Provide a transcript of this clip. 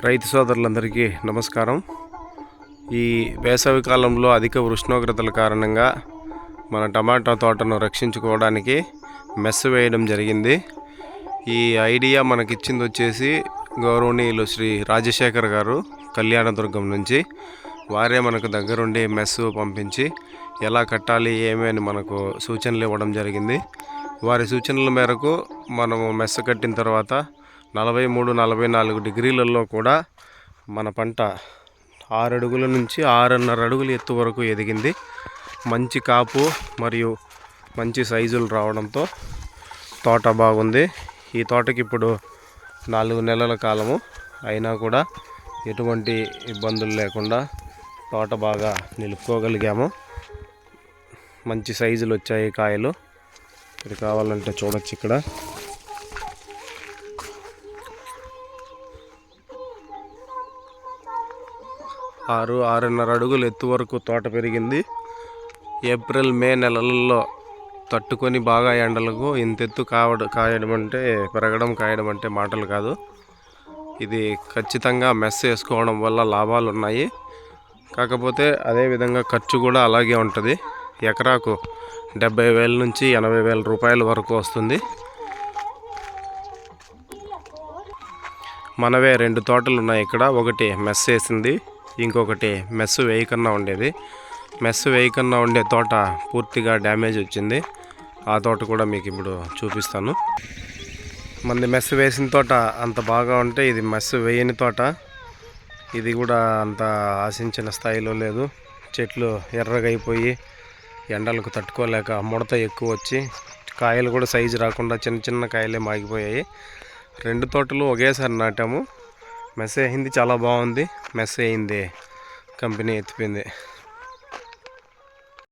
రైతు సోదరులందరికీ నమస్కారం. ఈ వేసవి కాలంలో అధిక ఉష్ణోగ్రతల కారణంగా మన టమాటా తోటను రక్షించుకోవడానికి మెస్ వేయడం జరిగింది. ఈ ఐడియా మనకిచ్చింది వచ్చేసి గౌరవనీయులు శ్రీ రాజశేఖర్ గారు కళ్యాణదుర్గం నుంచి. వారే మనకు దగ్గరుండి మెస్ పంపించి ఎలా కట్టాలి ఏమి అని మనకు సూచనలు ఇవ్వడం జరిగింది. వారి సూచనల మేరకు మనము మెస్ కట్టిన తర్వాత 43-44 డిగ్రీలలో కూడా మన పంట 6 అడుగుల నుంచి 6.5 అడుగుల ఎత్తు వరకు ఎదిగింది. మంచి కాపు మరియు మంచి సైజులు రావడంతో తోట బాగుంది. ఈ తోటకి ఇప్పుడు 4 నెలల కాలము అయినా కూడా ఎటువంటి ఇబ్బందులు లేకుండా తోట బాగా నిలుపుకోగలిగాము. మంచి సైజులు వచ్చాయి కాయలు. ఇది కావాలంటే చూడొచ్చు. ఇక్కడ 6-6.5 అడుగులు ఎత్తు వరకు తోట పెరిగింది. ఏప్రిల్ మే నెలల్లో తట్టుకొని బాగా ఎండలకు ఇంతెత్తు కాయడం అంటే మాటలు కాదు. ఇది ఖచ్చితంగా మెస్ వేసుకోవడం వల్ల లాభాలు ఉన్నాయి. కాకపోతే అదేవిధంగా ఖర్చు కూడా అలాగే ఉంటుంది. ఎకరాకు 70,000 నుంచి 80,000 రూపాయల వరకు వస్తుంది. మనవే 2 తోటలు ఉన్నాయి ఇక్కడ. ఒకటి మెస్ వేసింది, ఇంకొకటి మెస్ వేయకన్నా ఉండేది. మెస్ వేయకన్నా ఉండే తోట పూర్తిగా డ్యామేజ్ వచ్చింది. ఆ తోట కూడా మీకు ఇప్పుడు చూపిస్తాను. మంది మెస్ వేసిన తోట అంత బాగా ఉంటే, ఇది మెస్ వేయని తోట. ఇది కూడా అంత ఆశించిన స్థాయిలో లేదు. చెట్లు ఎర్రగా అయిపోయి ఎండలకు తట్టుకోలేక ముడత ఎక్కువ వచ్చి కాయలు కూడా సైజు రాకుండా చిన్న చిన్న కాయలే మాగిపోయాయి. 2 తోటలు ఒకేసారి నాటాము. మెస్ వేయింది చాలా బాగుంది. మెస్ వేయింది కంపెనీ ఎత్తిపోయింది.